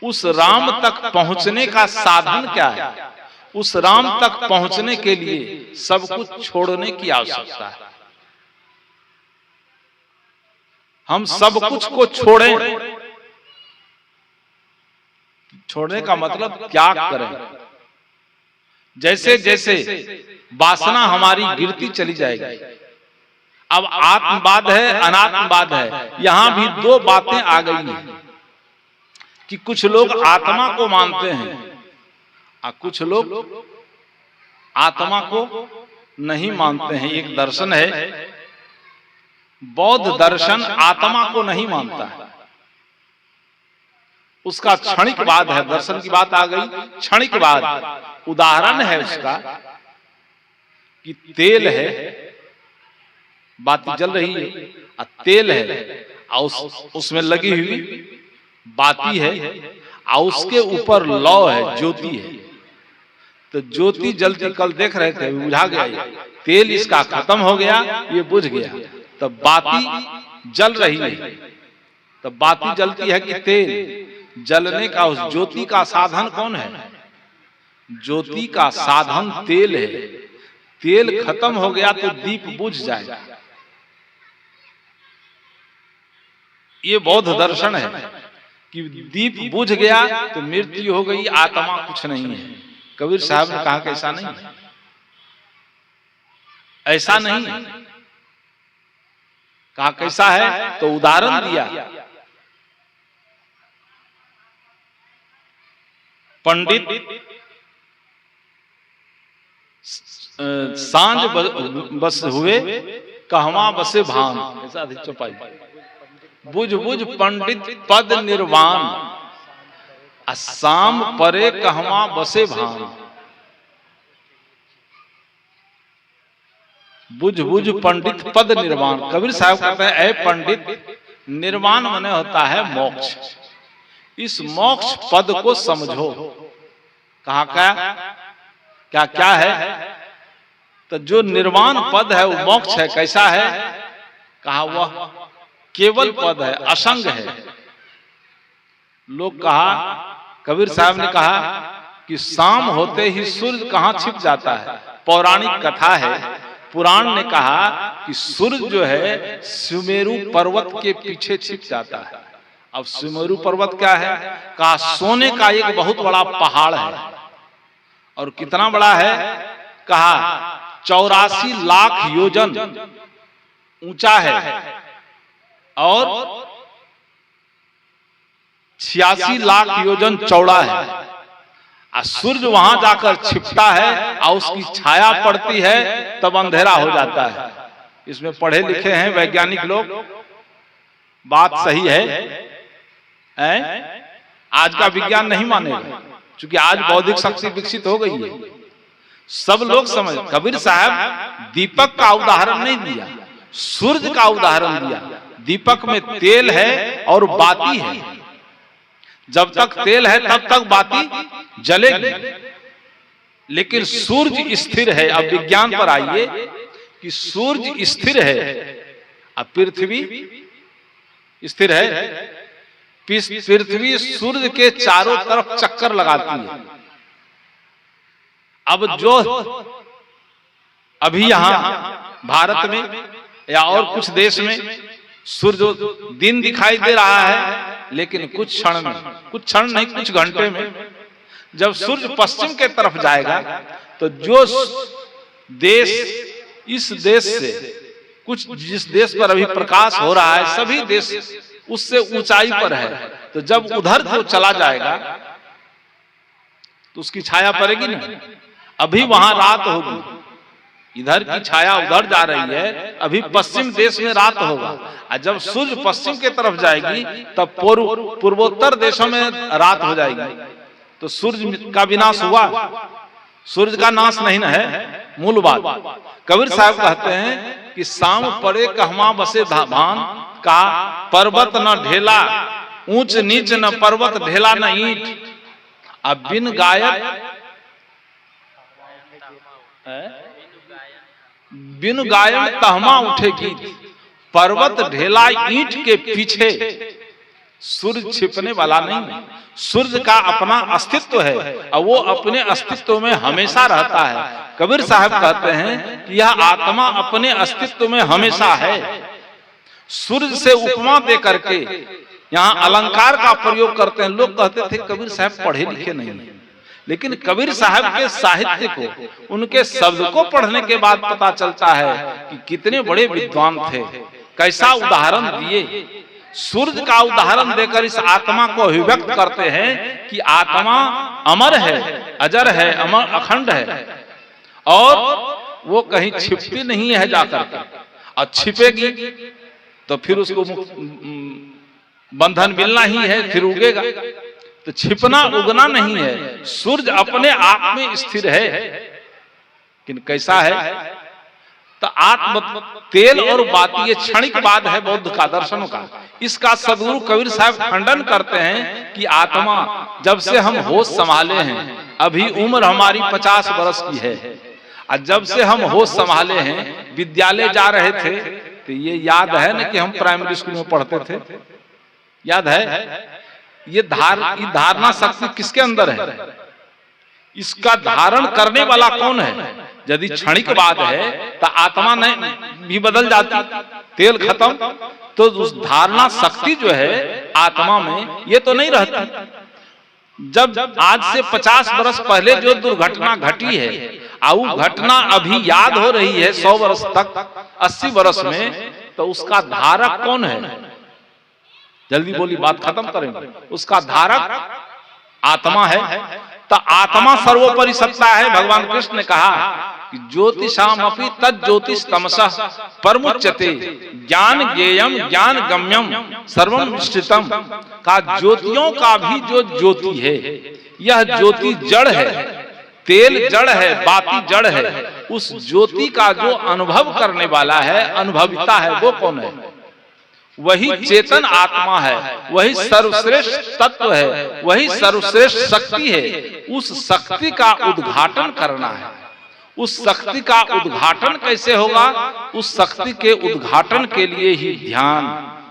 उस राम तक पहुंचने का साधन क्या है? उस राम तक पहुंचने के लिए सब कुछ छोड़ने की आवश्यकता है। हम सब कुछ को छोड़ें। छोड़ने का मतलब त्याग करें। जैसे जैसे वासना हमारी गिरती चली जाएगी। अब आत्मवाद है, अनात्मवाद है। यहां भी दो बातें आ गई हैं कि कुछ लोग आत्मा को मानते हैं और कुछ लोग आत्मा को नहीं मानते हैं। एक दर्शन है, बौद्ध दर्शन आत्मा को नहीं मानता है, उसका क्षणिकवाद है। दर्शन की बात आ गई, क्षणिकवाद। उदाहरण है उसका कि तेल है, बाती जल रही है, और तेल है और उसमें लगी हुई बाती है, और उसके ऊपर लौ है, ज्योति है। तो ज्योति जलती, कल देख रहे थे, बुझा गया, तेल इसका खत्म हो गया, ये बुझ गया, तब बाती जल रही है। तब बाती जलती है कि तेल जलने का, उस ज्योति का साधन कौन है? ज्योति का साधन तेल है। तेल खत्म हो गया तो दीप बुझ जाएगा। ये बौद्ध दर्शन है कि दीप बुझ गया तो मृत्यु हो गई, आत्मा कुछ नहीं है। कबीर साहब ने कहा कि ऐसा नहीं है, ऐसा नहीं है। कहा कैसा है? तो उदाहरण दिया। पंडित सांझ बस हुए, कहवा बसे भान, ऐसा अधिक चौपाई। बुझ बुझ पंडित पद निर्वाण, शाम परे कहवा बसे भान। बुझ बुझ पंडित पद निर्वाण। कबीर साहब कहते हैं, ऐ पंडित, निर्वाण माने होता है मोक्ष। इस मोक्ष पद को समझो। कहा क्या क्या है? तो जो निर्वाण पद है वो मोक्ष है। कैसा है? कहा वह केवल पद है, असंग है। लोग कहा, कबीर साहब ने कहा कि शाम होते ही सूर्य कहां छिप जाता है। पौराणिक कथा है, पुराण ने कहा कि सूर्य जो है सुमेरु पर्वत के पीछे छिप जाता है। अब सुमेरु पर्वत क्या है? कहा सोने का एक बहुत बड़ा पहाड़ है। और कितना बड़ा है? कहा 84 लाख योजन ऊंचा है और 86 लाख योजन चौड़ा है। और सूर्य वहां जाकर छिपता है और उसकी छाया पड़ती है, तब अंधेरा हो जाता है। इसमें पढ़े लिखे हैं वैज्ञानिक लोग, बात सही है। आज का विज्ञान नहीं मानेगा, क्योंकि आज बौद्धिक शक्ति विकसित हो गई है, सब लोग समझ। कबीर साहब दीपक का उदाहरण नहीं दिया, सूर्य का उदाहरण दिया। दीपक में तेल है और बाती है। जब तक तेल है तब तक बाती जलेगी, लेकिन सूर्य स्थिर है। अब विज्ञान पर आइए कि सूर्य स्थिर है, अब पृथ्वी स्थिर है। पृथ्वी सूर्य के चारों तरफ चक्कर लगाती है। अब जो अभी यहां भारत में या और कुछ देश में सूर्य दिन दिखाई दे रहा है, लेकिन कुछ क्षण में, कुछ क्षण नहीं कुछ घंटे में जब सूर्य पश्चिम के तरफ जाएगा तो जो देश इस देश से कुछ, जिस देश पर अभी प्रकाश हो रहा है, सभी देश उससे ऊंचाई पर है, तो जब उधर जो चला जाएगा तो उसकी छाया पड़ेगी ना। अभी वहां रात होगी, इधर की छाया उधर जा रही है, अभी पश्चिम देश में रात होगा, और जब सूर्य पश्चिम के तरफ जाएगी तब पूर्वोत्तर देशों में रात हो जाएगी। तो सूर्य का विनाश हुआ, सूर्य का नाश नहीं ना है मूल बात। कबीर साहब कहते हैं कि शाम पड़े कहमा बसे भान का, पर्वत न ढेला ऊंच नीच न पर्वत ढेला न ईंट। अब बिन गायक बिन गायन तहमा उठेगी, पर्वत ढेला ईंट के पीछे। सूर्य छिपने वाला नहीं है, सूर्य का अपना अस्तित्व है और वो अपने अस्तित्व में हमेशा रहता है। कबीर साहब कहते हैं कि यह आत्मा अपने अस्तित्व में हमेशा है। सूर्य से उपमा दे करके यहाँ अलंकार का प्रयोग करते हैं। लोग कहते थे कबीर साहब पढ़े लिखे नहीं है, लेकिन कबीर साहब के साहित्य को, उनके शब्द को पढ़ने के बाद पता चलता है कि कितने बड़े विद्वान थे, कैसा उदाहरण दिए। सूर्य का उदाहरण देकर इस आत्मा को अभिव्यक्त करते हैं कि आत्मा अमर है, अजर है, अमर अखंड है, और वो कहीं छिपती नहीं है जाकर के। और छिपेगी तो फिर उसको बंधन मिलना ही है, फिर उगेगा। तो छिपना उगना नहीं है, सूर्य अपने आप में स्थिर है। लेकिन कैसा है? तो आत्म तेल और बाती ये क्षणिक बात है बौद्ध का, दर्शनों का। इसका सदगुरु कबीर साहब खंडन करते हैं कि आत्मा जब से हम होश संभाले हैं, अभी उम्र हमारी 50 वर्ष की है, और जब से हम होश संभाले हैं, विद्यालय जा रहे थे, तो ये याद है ना कि हम प्राइमरी स्कूल में पढ़ते थे, याद है? ये धारणा शक्ति किसके अंदर है? इसका धारण करने वाला कौन है? यदि क्षणिक बात है तो आत्मा नहीं भी बदल जाती, तेल खत्म, तो उस धारणा शक्ति जो है आत्मा में ये तो नहीं रहती। जब आज से 50 वर्ष पहले जो दुर्घटना घटी है, वो घटना अभी याद हो रही है 100 वर्ष तक, 80 वर्ष में, तो उसका धारक कौन है? जल्दी बोली, बात खत्म करेंगे। उसका धारक आत्मा है। तो आत्मा सर्वोपरि सत्ता है। भगवान कृष्ण ने कहा कि ज्योतिषाम अपि तद ज्योतिष तमसः परमुच्यते ज्ञान ज्ञेयम ज्ञान गम्यम सर्वम निश्चितम। का ज्योतियों का भी जो ज्योति है, यह ज्योति जड़ है, तेल जड़ है, बाती जड़ है। उस ज्योति का जो अनुभव करने वाला है, अनुभविता है, वो कौन है? वही चेतन आत्मा है, वही सर्वश्रेष्ठ तत्व है, वही सर्वश्रेष्ठ शक्ति है। उस शक्ति का उद्घाटन करना है। उस शक्ति का उद्घाटन कैसे होगा? उस शक्ति के उद्घाटन के लिए ही ध्यान,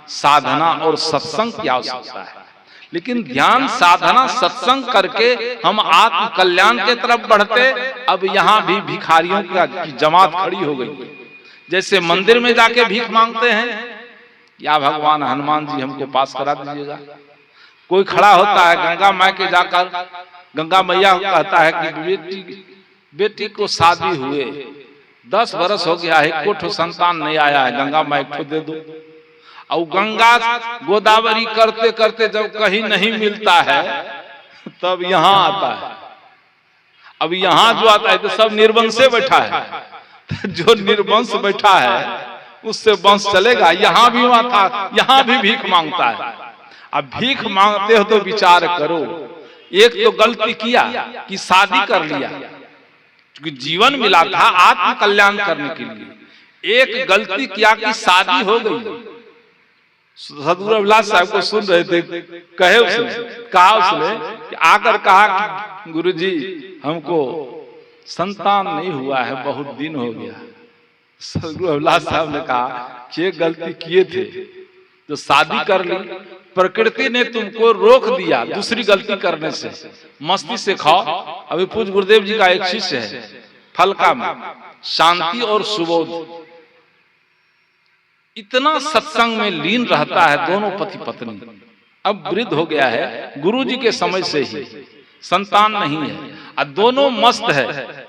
साधना और सत्संग की आवश्यकता है। लेकिन ध्यान, साधना, सत्संग करके हम आत्म कल्याण के तरफ बढ़ते। अब यहाँ भी भिखारियों की जमात खड़ी हो गई। जैसे मंदिर में जाके भीख मांगते हैं, या भगवान हनुमान जी हमको पास करा दीजिएगा। कोई खड़ा होता है गंगा माँ के जाकर, गंगा मैया कहता है कि बेटी को शादी हुए 10 वर्ष हो गया है, कोठो संतान नहीं आया है, गंगा माँ को दे दो। और गंगा गोदावरी करते करते जब कहीं नहीं मिलता है, तब यहाँ आता है। अब यहाँ जो आता है तो सब निर्वंश बैठा है। जो निर्वंश बैठा है उससे वंश चलेगा। यहाँ भी वहां था, यहाँ भी भीख मांगता है। अब भीख मांगते हो तो विचार करो, एक तो गलती किया कि शादी कर लिया, क्योंकि जीवन मिला था आत्म कल्याण करने के लिए। एक गलती किया कि शादी हो गई, सदगुरु अभिलाष साहब को सुन रहे थे, कहा उसने कि आकर कहा कि गुरुजी हमको संतान नहीं हुआ है, बहुत दिन हो गया। सदगुरु अभिलाष साहब ने कहा कि ये गलती किए थे तो शादी कर ली, प्रकृति ने तुमको रोक दिया दूसरी गलती करने से, मस्ती से खाओ। अभी पूज्य गुरुदेव जी का एक शिष्य है फलका में, शांति और सुबोध, इतना सत्संग में लीन रहता है, दोनों पति पत्नी। अब वृद्ध हो गया है, गुरुजी के समय से ही संतान नहीं है और दोनों मस्त है।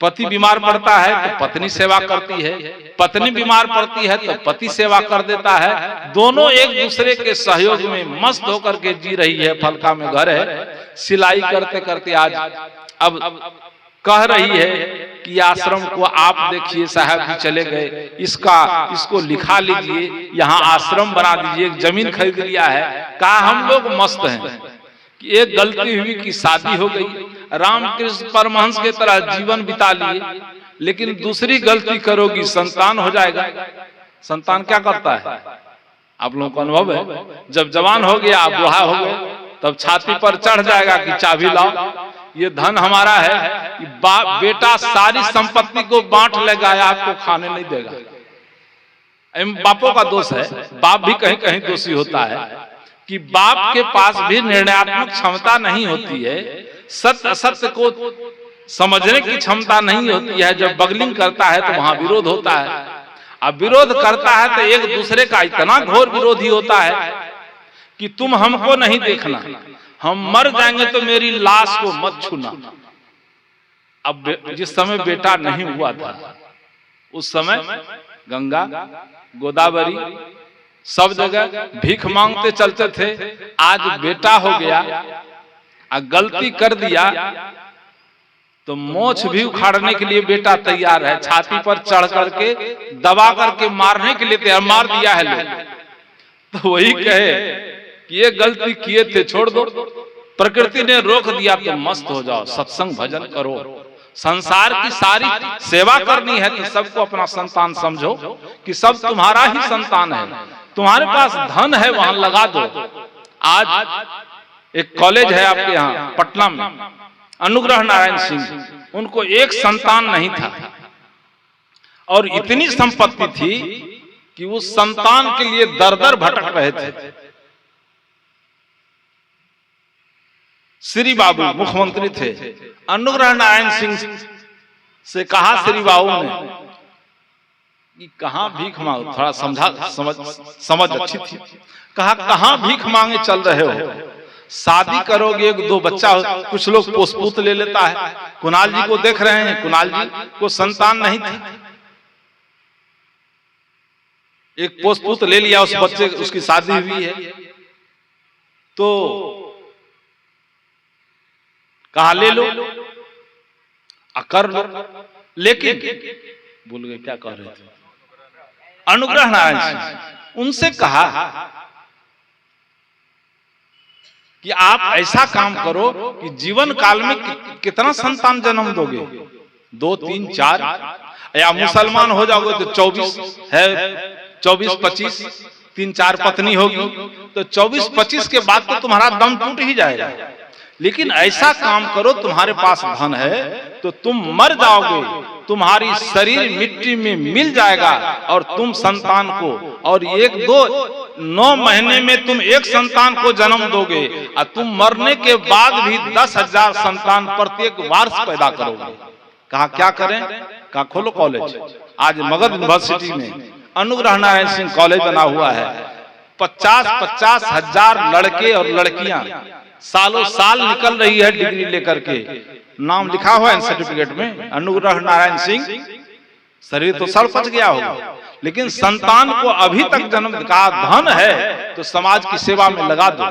पति बीमार पड़ता है तो पत्नी सेवा करती है, पत्नी बीमार पड़ती है तो पति सेवा कर देता है। दोनों एक दूसरे के सहयोग में मस्त होकर के जी रही है। फलका में घर है, सिलाई करते करते आज अब कह रही है कि आश्रम को आप देखिए, साहब जी चले गए, इसको लिखा लीजिए, यहाँ आश्रम बना दीजिए, एक जमीन खरीद लिया है। कहा हम लोग मस्त हैं कि एक गलती हुई कि शादी हो गई, रामकृष्ण परमहंस के तरह जीवन बिता लिए, लेकिन दूसरी गलती करोगी संतान हो जाएगा। संतान क्या करता है, आप लोगों को अनुभव है, जब जवान हो गया, आप बूढ़ा हो गए, तब छाती पर चढ़ जाएगा कि चाबी लाओ, ये धन हमारा है। बेटा सारी संपत्ति को बांट लेगा, आपको खाने नहीं देगा। बापों का दोष है, बाप भी कहीं कहीं दोषी होता है कि बाप के पास भी निर्णयात्मक क्षमता नहीं होती है, सत्य असत्य को समझने की क्षमता नहीं होती है। जब बगलिंग करता है तो वहां विरोध होता है, अब विरोध करता है तो एक दूसरे का इतना घोर विरोधी होता है कि तुम हमको नहीं देखना, हम मर जाएंगे तो मेरी लाश को मत छूना। अब जिस समय बेटा नहीं हुआ था उस समय गंगा गोदावरी सब जगह भीख मांगते चलते थे। आज बेटा हो गया, गलती कर दिया तो मोछ भी उखाड़ने के लिए बेटा तैयार है, छाती पर चढ़ करके दबा करके मारने के लिए तैयार, मार दिया है लोग। तो वही कहे कि ये गलती किए थे छोड़ दो, प्रकृति ने रोक दिया तो मस्त हो जाओ, सत्संग भजन करो, संसार की सारी सेवा करनी है तो सबको अपना संतान समझो कि सब तुम्हारा ही संतान है। तुम्हारे पास धन है वहां लगा दो। आज एक कॉलेज है आपके यहाँ पटना में, अनुग्रह नारायण सिंह, उनको एक संतान नहीं था और इतनी संपत्ति थी कि उस संतान के लिए दर दर भटक रहे थे। श्री बाबू मुख्यमंत्री थे, अनुग्रह नारायण सिंह से कहा श्री बाबू ने कि कहां भीख मांगो, थोड़ा समझ अच्छी थी, कहा कहां भीख मांगे चल रहे हो, शादी करोगे एक दो बच्चा, कुछ लोग पोसपूत ले लेता है। कुणाल जी को देख रहे हैं, कुणाल जी को संतान नहीं थी, एक पोसपूत ले लिया, उस बच्चे उसकी शादी हुई है तो कहा ले लो कर लो। लेकिन भूल गए क्या कह रहे थे, अनुग्रह नारायण सिंह उनसे कहा कि आप ऐसा काम करो कि जीवन काल में कितना संतान जन्म दोगे, 2 3 4, या मुसलमान हो जाओगे तो 24 है, 24 25, 3 4 पत्नी होगी तो 24 25 के बाद तो तुम्हारा दम टूट ही जाएगा। लेकिन ऐसा काम करो, तुम्हारे पास धन है तो तुम मर जाओगे, तुम्हारी शरीर मिट्टी में मिल जाएगा और तुम संतान को, और 1 2 9 महीने में तुम एक संतान को जन्म दोगे और तुम मरने के बाद भी 10,000 संतान प्रत्येक वर्ष पैदा करोगे। कहा क्या करें, कहा खोलो कॉलेज। आज मगध यूनिवर्सिटी में अनुग्रह नारायण सिंह कॉलेज बना हुआ है, 50-50 हजार लड़के और लड़कियां सालों साल निकल रही है डिग्री लेकर के, नाम लिखा हुआ है सर्टिफिकेट में अनुग्रह नारायण सिंह। शरीर तो सड़ पच गया होगा, लेकिन संतान को अभी तक जन्म का धन है तो समाज की सेवा में लगा दो।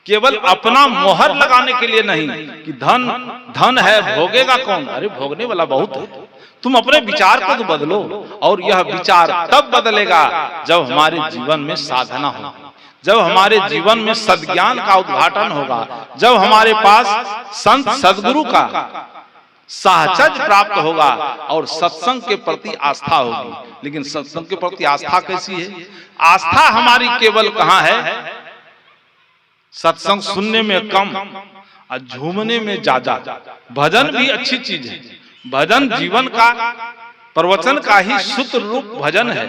केवल अपना मोहर लगाने के लिए नहीं कि धन धन है, भोगेगा कौन, अरे भोगने वाला बहुत है। तुम अपने विचार को तो बदलो, और यह विचार तब बदलेगा जब हमारे जीवन में साधना हो, जब हमारे जीवन में सद्ज्ञान का उद्घाटन होगा, जब हमारे पास संत सदगुरु का सहचर्य प्राप्त होगा और सत्संग के प्रति आस्था होगी। लेकिन सत्संग के प्रति आस्था कैसी है? आस्था हमारी केवल कहां है? सत्संग सुनने में कम और झूमने में ज्यादा। भजन भी अच्छी चीज है, भजन जीवन का, प्रवचन का ही सूत्र रूप भजन है।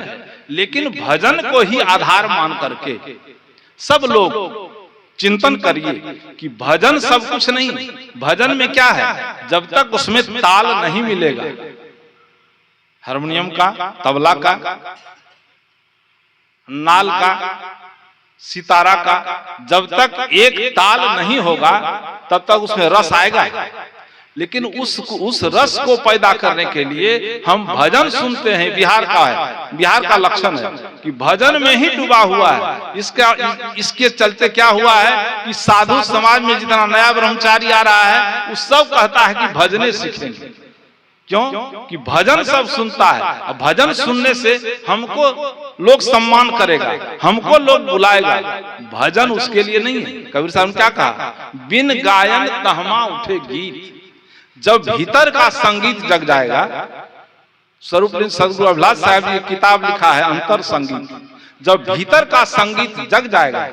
लेकिन भजन को ही आधार मान करके सब लोग चिंतन करिए कि भजन सब कुछ नहीं। भजन में क्या है? जब तक उसमें ताल नहीं मिलेगा, हारमोनियम का, तबला का, नाल का, सितारा का, जब तक एक ताल नहीं होगा तब तक उसमें रस आएगा। लेकिन उस रस को पैदा करने के लिए हम भजन सुनते हैं। बिहार का लक्षण है कि भजन में ही डूबा हुआ है। इसके चलते क्या हुआ है कि साधु समाज में जितना नया ब्रह्मचारी आ रहा है, वो सब कहता है कि भजने सीखेंगे। क्यों? कि भजन सब सुनता है, और भजन सुनने से हमको लोग सम्मान करेगा, हमको लोग बुलाएगा। भजन उसके लिए नहीं है। कबीर साहब ने क्या कहा? बिन गायन तहमा उठे गीत। जब भीतर का संगीत जग जाएगा, स्वरूप सदगुरु अभिलाष साहब ने किताब लिखा है अंतर संगीत। जब भीतर का संगीत जग जाएगा,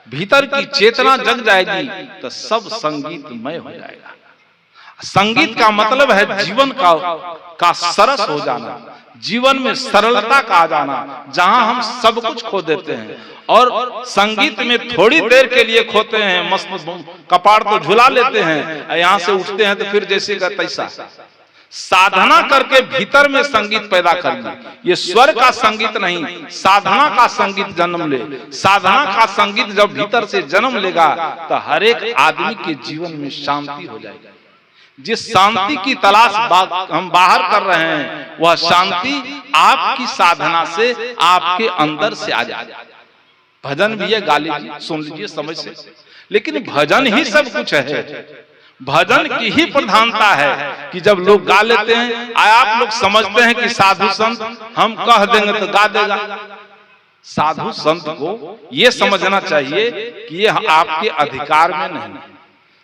भीतर की चेतना जग जाएगी, तो सब संगीतमय हो जाएगा। संगीत का मतलब है जीवन का सरस हो जाना, जीवन में सरलता का आ जाना, जहां हम सब कुछ खो देते हैं। और संगीत में थोड़ी देर के लिए खोते हैं, मस्त कपाड़ तो झुला लेते हैं, यहाँ से उठते हैं तो फिर जैसे का तैसा। साधना करके भीतर में संगीत पैदा करिए। ये स्वर का संगीत नहीं, साधना का संगीत जन्म ले। साधना का संगीत जब भीतर से जन्म लेगा तो हर एक आदमी के जीवन में शांति हो जाएगी। जिस शांति की तलाश हम बाहर कर रहे हैं, वह शांति आपकी साधना से, आपके अंदर से आ जाए। भजन भी है, गा लीजिए, सुन लीजिए समझ से, लेकिन भजन ही सब कुछ है। भजन की ही प्रधानता है कि जब लोग गा लेते हैं, आप लोग समझते हैं कि साधु संत हम कह देंगे तो गा देगा। साधु संत को ये समझना चाहिए कि ये आपके अधिकार में नहीं।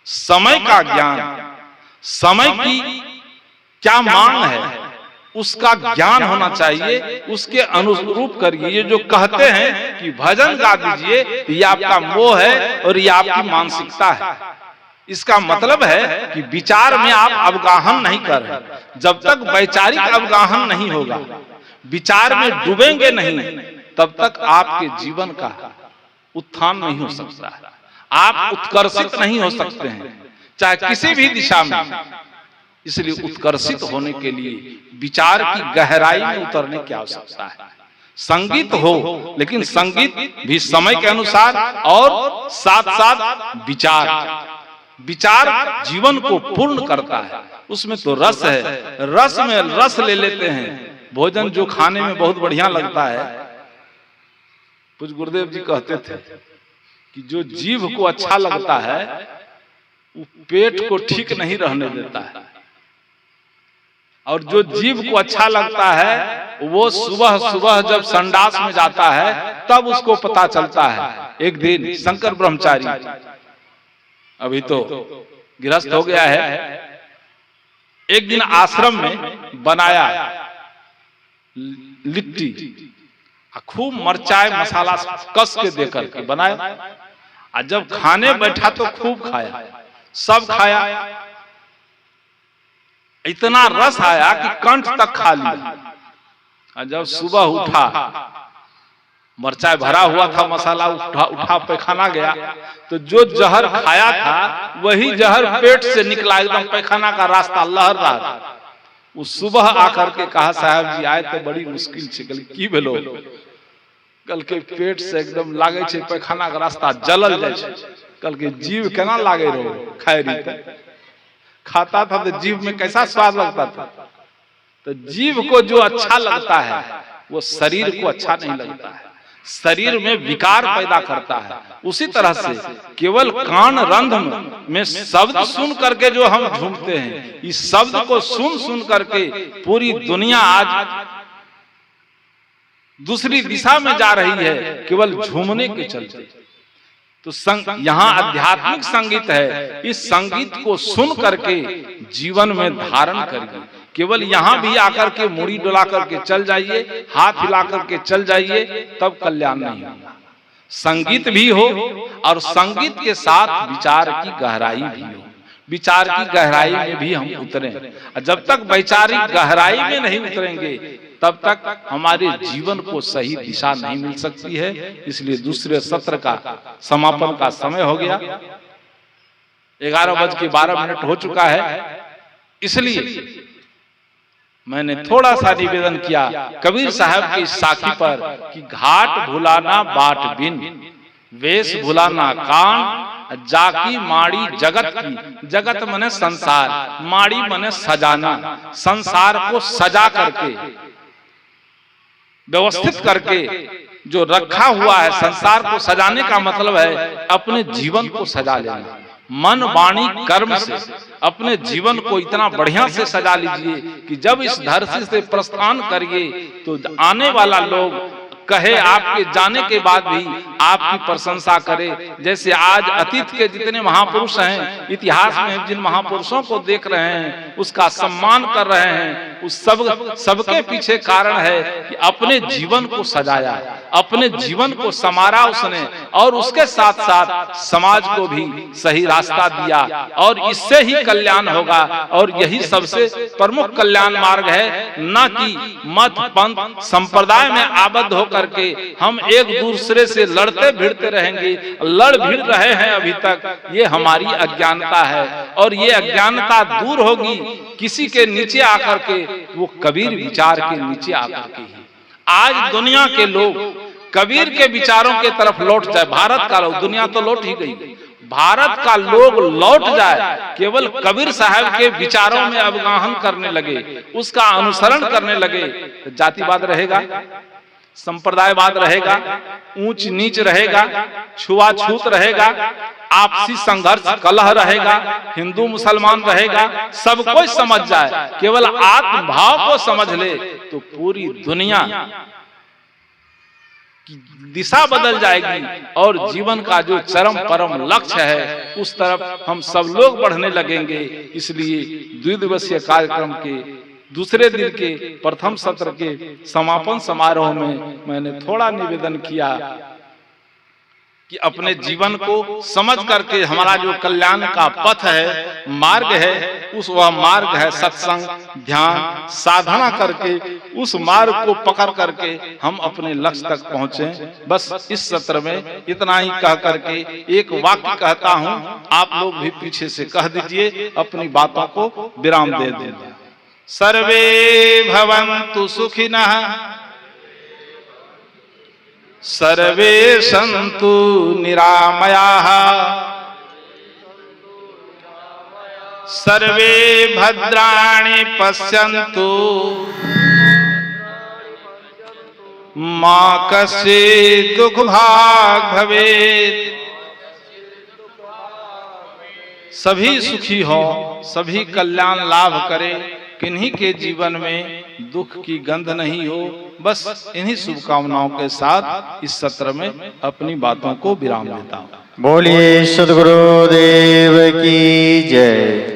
समय का ज्ञान, समय की क्या मांग है, उसका ज्ञान होना चाहिए। उसके अनुरूप करिए। ये जो कहते हैं कि भजन गा दीजिए, ये आपका मोह है और ये आपकी मानसिकता है। इसका मतलब है कि विचार में आप अवगाहन नहीं कर रहे। जब तक वैचारिक अवगाहन नहीं होगा, विचार में डूबेंगे नहीं, तब तक आपके जीवन का उत्थान नहीं हो सकता है। आप उत्कर्षित नहीं हो सकते हैं, चाहे किसी भी दिशा में। इसलिए उत्कर्षित होने के लिए विचार की गहराई में उतरने की आवश्यकता है। संगीत हो, लेकिन संगीत भी समय के अनुसार, और साथ साथ विचार जीवन को पूर्ण करता है। उसमें तो रस है, रस में रस ले लेते हैं। भोजन जो खाने में बहुत बढ़िया लगता है, पूज्य गुरुदेव जी कहते थे कि जो जीभ को अच्छा लगता है वो पेट को ठीक नहीं रहने देता है, और जो जीभ को अच्छा लगता है वो सुबह सुबह जब संडास में जाता है तब उसको पता चलता है। एक दिन शंकर ब्रह्मचारी, अभी तो गृहस्थ हो गया है, एक दिन आश्रम में बनाया लिट्टी, खूब मरचाई मसाला कस के देकर के बनाया। और जब खाने बैठा तो खूब खाया, सब खाया, इतना रस आया कि कंठ तक खा लिया। और जब सुबह उठा, मरचाई भरा हुआ था, मसाला उठा पैखाना गया, तो जो जहर खाया था वही जहर पेट से निकला, एकदम पैखाना का रास्ता लहर रहा था। वो सुबह आकर के कहा, साहब जी आए तो बड़ी मुश्किल से, की भेलो? कल के पेट से एकदम लागे छे पैखाना का रास्ता जलल जाए छे। कल के जीव केना लागे रहो खाए रही, खाता था तो जीव में कैसा स्वाद लगता था। तो जीव को जो अच्छा लगता है वो शरीर को अच्छा नहीं लगता है, शरीर में विकार पैदा करता है। उसी तरह से केवल कान रंध्र में शब्द सुन करके जो हम झूमते हैं, इस शब्द को सुन करके पूरी दुनिया आज दूसरी दिशा में जा रही है, केवल झूमने के चलते। तो यहाँ आध्यात्मिक संगीत है, इस संगीत को सुन करके जीवन में धारण करिए। केवल यहाँ भी आकर के मुड़ी डुला करके चल जाइए, हाथ हिला करके चल जाइए, तब कल्याण नहीं होगा। संगीत भी हो और संगीत के साथ विचार की गहराई भी हो, विचार की गहराई में भी हम उतरें। जब तक वैचारिक गहराई में नहीं उतरेंगे तब तक हमारे जीवन को सही दिशा नहीं मिल सकती है। इसलिए दूसरे सत्र का समापन का समय हो गया, 11:12 हो चुका है। इसलिए मैंने थोड़ा सा निवेदन किया कबीर साहब की साखी पर कि घाट भुलाना बाट बिन, वेश भुलाना कान, जाकी माड़ी जगत की, जगत मने संसार, माड़ी मने सजाना, संसार को सजा करके व्यवस्थित करके जो रखा हुआ है। संसार को सजाने का मतलब है अपने जीवन को सजा लेना, मन वाणी कर्म से अपने जीवन को इतना बढ़िया से सजा लीजिए कि जब इस धरती से प्रस्थान करिए तो आने वाला लोग कहे, आपके जाने के बाद भी आपकी प्रशंसा करे। जैसे आज अतीत के जितने महापुरुष हैं, इतिहास में जिन महापुरुषों को देख रहे हैं, उसका सम्मान कर रहे हैं, उस सबके पीछे कारण है कि अपने जीवन को सजाया, अपने जीवन को संवारा उसने, और उसके साथ साथ समाज को भी सही रास्ता दिया, और इससे ही कल्याण होगा। और यही सबसे प्रमुख कल्याण मार्ग है, न कि मत पंथ संप्रदाय में आबद्ध होकर के हम एक दूसरे से लड़ते भिड़ते रहेंगे। लड़ भिड़ रहे हैं अभी तक, ये हमारी अज्ञानता है, और ये अज्ञानता दूर होगी किसी के नीचे आकर के, वो कबीर विचार के नीचे आकर के ही। आज दुनिया के लोग कबीर के विचारों के तरफ लौट जाए, भारत का लोग, दुनिया तो लौट ही गई, भारत का लोग लौट जाए, केवल कबीर साहब के विचारों में अवगाहन करने लगे, उसका अनुसरण करने लगे, तो जातिवाद रहेगा, संप्रदायवाद रहेगा, ऊंच नीच रहेगा, छुआछूत रहेगा, आपसी संघर्ष कलह रहेगा, हिंदू मुसलमान रहेगा। सब कोई समझ जाए, केवल आत्म भाव को समझ ले तो पूरी दुनिया की दिशा बदल जाएगी, और जीवन का जो चरम परम लक्ष्य है उस तरफ हम सब लोग बढ़ने लगेंगे। इसलिए द्विदिवसीय कार्यक्रम के दूसरे दिन के प्रथम सत्र के समापन समारोह में मैंने थोड़ा निवेदन किया कि अपने जीवन को समझ करके हमारा जो कल्याण का पथ है, मार्ग है, वह मार्ग है सत्संग, ध्यान, साधना करके उस मार्ग को पकड़ करके हम अपने लक्ष्य तक पहुंचे। बस इस सत्र में इतना ही कह करके एक वाक्य कहता हूं, आप लोग भी पीछे से कह दीजिए, अपनी बातों को विराम दे दें। सर्वे भवन्तु सुखिनः, सर्वे सन्तु निरामयाः, सर्वे भद्राणि पश्यन्तु, मा कश्चित् दुःखभाग् भवेत्। सभी सुखी हो, सभी कल्याण लाभ करें, किन्हीं के जीवन में दुख की गंध नहीं हो। बस इन्हीं शुभकामनाओं के साथ इस सत्र में अपनी बातों को विराम देता हूं। बोलिए सद्गुरुदेव की जय।